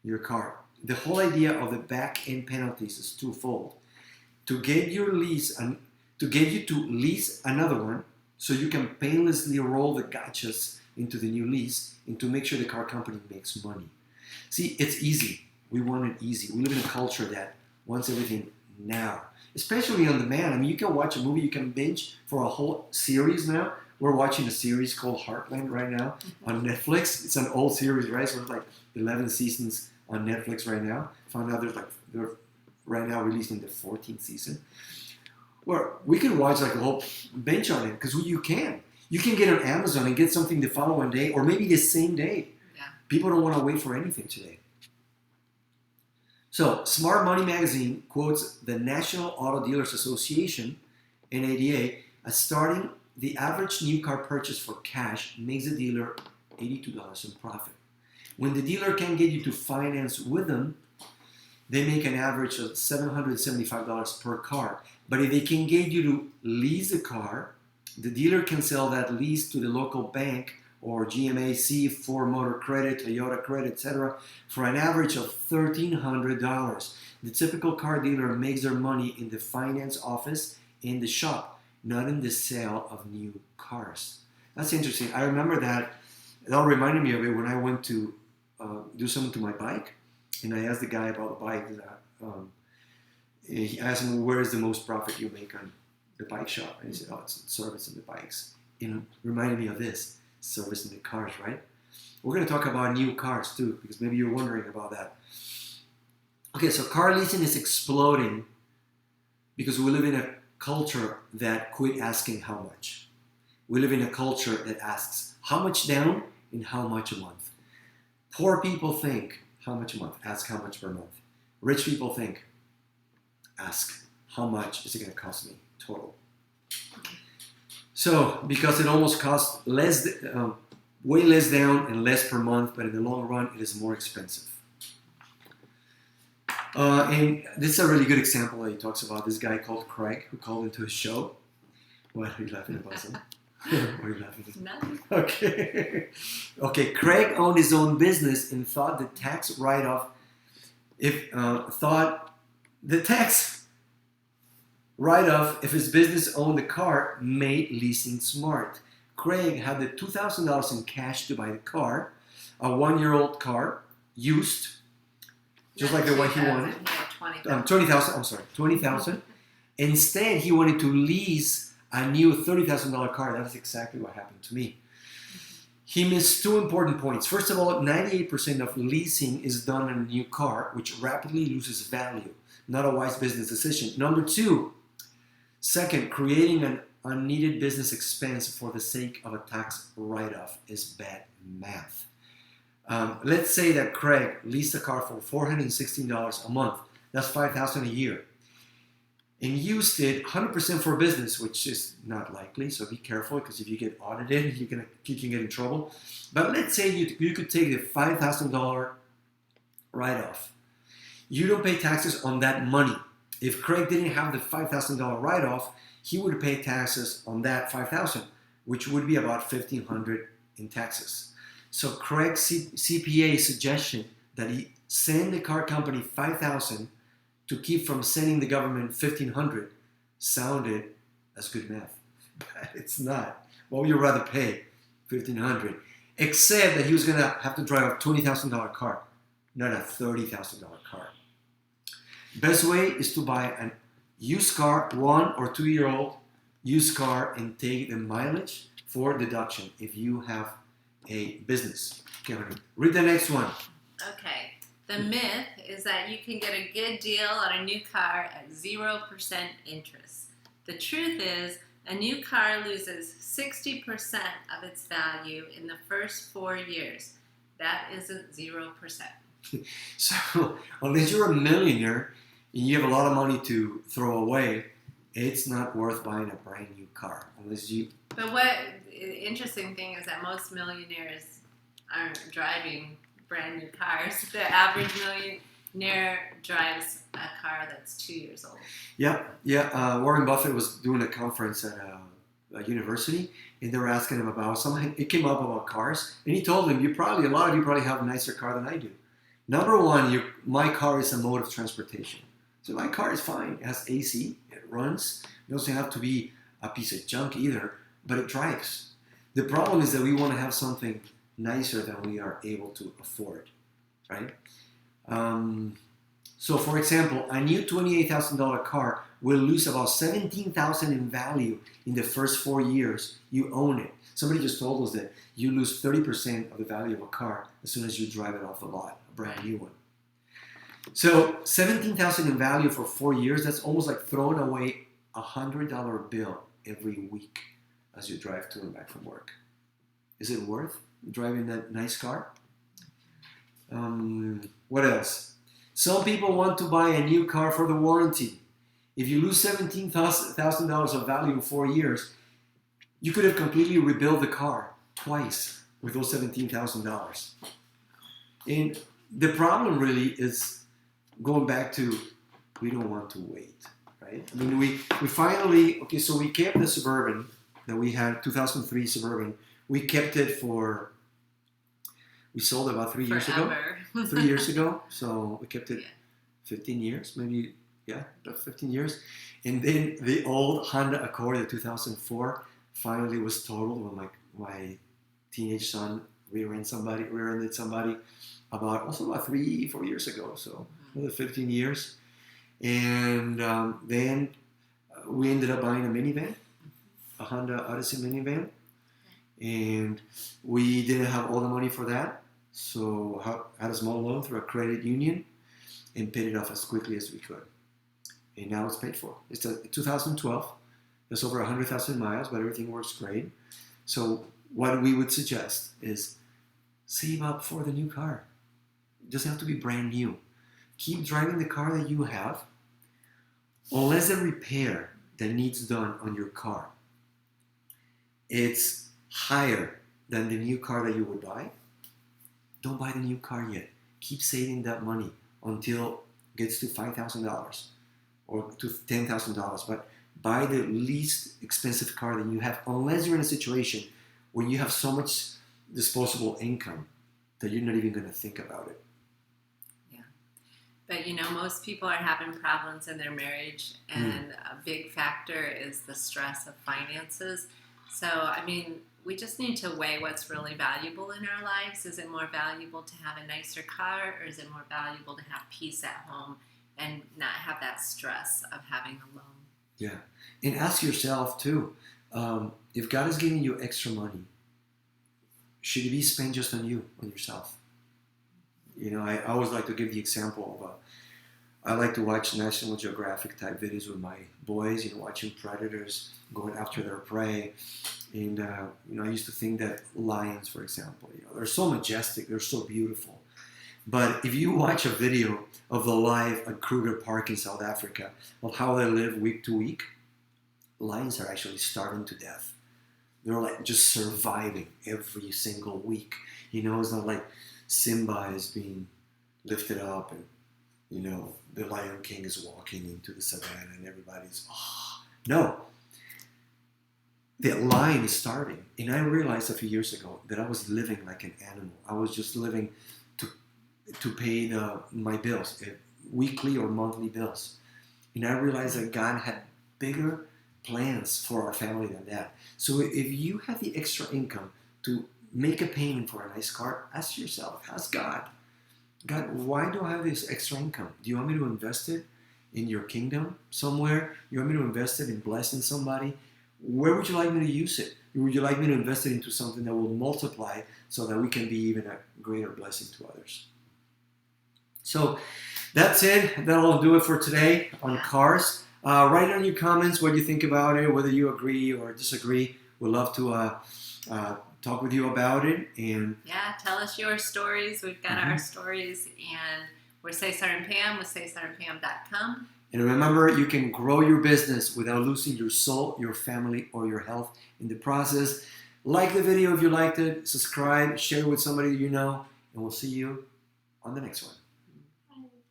your car. The whole idea of the back-end penalties is twofold. To get your lease and to get you to lease another one so you can painlessly roll the gotchas into the new lease and to make sure the car company makes money. See, it's easy. We want it easy. We live in a culture that wants everything now, especially on demand. I mean, you can watch a movie, you can binge for a whole series now. We're watching a series called Heartland right now on Netflix. It's an old series, right? So it's like 11 seasons on Netflix right now. Found out they're right now releasing the 14th season. Well, we can watch like a whole bench on it because you can. You can get on Amazon and get something the following day or maybe the same day. Yeah. People don't want to wait for anything today. So, Smart Money Magazine quotes the National Auto Dealers Association, NADA, as starting the average new car purchase for cash makes the dealer $82 in profit. When the dealer can get you to finance with them, they make an average of $775 per car. But if they can get you to lease a car, the dealer can sell that lease to the local bank or GMAC, Ford Motor Credit, Toyota Credit, etc., for an average of $1,300. The typical car dealer makes their money in the finance office in the shop, not in the sale of new cars. That's interesting. I remember that. It all reminded me of it when I went to do something to my bike, and I asked the guy about the bike. He asked me, where is the most profit you make on the bike shop? And he said, oh, it's servicing the bikes. It reminded me of this, servicing the cars, right? We're going to talk about new cars too, because maybe you're wondering about that. Okay, so car leasing is exploding because we live in a culture that quit asking how much. We live in a culture that asks how much down and how much a month. Poor people think how much a month, ask how much per month. Rich people think, ask how much is it going to cost me total. So, because it almost costs less, way less down and less per month, but in the long run, it is more expensive. And this is a really good example that he talks about. This guy called Craig, who called into his show. What are you laughing about? What are you laughing at? Nothing. Okay. Okay, Craig owned his own business and thought the tax write-off, if his business owned the car made leasing smart. Craig had the $2,000 in cash to buy the car, a 1-year-old car, used, just like the one he wanted. Yeah, 20,000. $20,000. Instead, he wanted to lease a new $30,000 car. That's exactly what happened to me. He missed two important points. First of all, 98% of leasing is done on a new car, which rapidly loses value. Not a wise business decision. Number two, second, creating an unneeded business expense for the sake of a tax write-off is bad math. Let's say that Craig leased a car for $416 a month. That's $5,000 a year. And used it 100% for business, which is not likely. So be careful, because if you get audited, you can get in trouble. But let's say you could take the $5,000 write-off. You don't pay taxes on that money. If Craig didn't have the $5,000 write-off, he would pay taxes on that $5,000, which would be about $1,500 in taxes. So Craig's CPA suggestion that he send the car company $5,000 to keep from sending the government $1,500 sounded as good math, but it's not. What would you rather pay? $1,500, except that he was going to have to drive a $20,000 car, not a $30,000 car. Best way is to buy a used car, 1 or 2 year old used car, and take the mileage for deduction if you have a business. Okay, read the next one. Okay. The myth is that you can get a good deal on a new car at 0% interest. The truth is, a new car loses 60% of its value in the first 4 years. That isn't 0%. So, unless you're a millionaire and you have a lot of money to throw away, it's not worth buying a brand new car. Unless you... But what the interesting thing is that most millionaires aren't driving brand new cars. The average millionaire drives a car that's 2 years old. Yeah. Warren Buffett was doing a conference at a university, and they were asking him about something. It came up about cars, and he told them, a lot of you probably have a nicer car than I do. Number one, my car is a mode of transportation. So my car is fine. It has AC. It runs. It doesn't have to be a piece of junk either, but it drives. The problem is that we want to have something nicer than we are able to afford, right? So for example, a new $28,000 car will lose about $17,000 in value in the first 4 years you own it. Somebody just told us that you lose 30% of the value of a car as soon as you drive it off the lot, a brand new one. So $17,000 in value for 4 years, that's almost like throwing away a $100 bill every week as you drive to and back from work. Is it worth driving that nice car? What else? Some people want to buy a new car for the warranty. If you lose $17,000 of value in 4 years, you could have completely rebuilt the car twice with those $17,000. And the problem really is going back to, we don't want to wait, right? I mean, we finally, okay, so we kept the Suburban that we had, 2003 Suburban. We kept it we sold it about 3 years ago. 3 years ago. So we kept it 15 years, maybe, about 15 years. And then the old Honda Accord, the 2004, finally was totaled when my teenage son rear-ended somebody about 3, 4 years ago. So another 15 years. And then we ended up buying a minivan, a Honda Odyssey minivan. And we didn't have all the money for that. So had a small loan through a credit union and paid it off as quickly as we could. And now it's paid for. It's a 2012. It's over 100,000 miles, but everything works great. So what we would suggest is save up for the new car. It doesn't have to be brand new. Keep driving the car that you have, unless the repair that needs done on your car, it's higher than the new car that you would buy. Don't buy the new car yet. Keep saving that money until it gets to $5,000 or to $10,000. But buy the least expensive car that you have, unless you're in a situation where you have so much disposable income that you're not even going to think about it. Yeah. But most people are having problems in their marriage, and a big factor is the stress of finances. So, we just need to weigh what's really valuable in our lives. Is it more valuable to have a nicer car, or is it more valuable to have peace at home and not have that stress of having a loan? Yeah. And ask yourself, too, if God is giving you extra money, should it be spent just on you, on yourself? I always like to give the example of, I like to watch National Geographic type videos with my boys, watching predators going after their prey. And, I used to think that lions, for example, they're so majestic, they're so beautiful. But if you watch a video of the life at Kruger Park in South Africa, of how they live week to week, lions are actually starving to death. They're like just surviving every single week. It's not like Simba is being lifted up and, the Lion King is walking into the savannah and everybody's, no. The lion is starving. And I realized a few years ago that I was living like an animal. I was just living to pay my bills, weekly or monthly bills. And I realized that God had bigger plans for our family than that. So if you have the extra income to make a payment for a nice car, ask yourself, ask God, why do I have this extra income? Do you want me to invest it in your kingdom somewhere? You want me to invest it in blessing somebody? Where would you like me to use it? Would you like me to invest it into something that will multiply so that we can be even a greater blessing to others? So that's it. That'll do it for today on cars. Write down your comments, what you think about it, whether you agree or disagree. We'd love to talk with you about it. And tell us your stories. We've got our stories, and we're Cesar and Pam with cesarandpam.com. And remember, you can grow your business without losing your soul, your family, or your health in the process. Like the video if you liked it. Subscribe, share it with somebody you know, and we'll see you on the next one.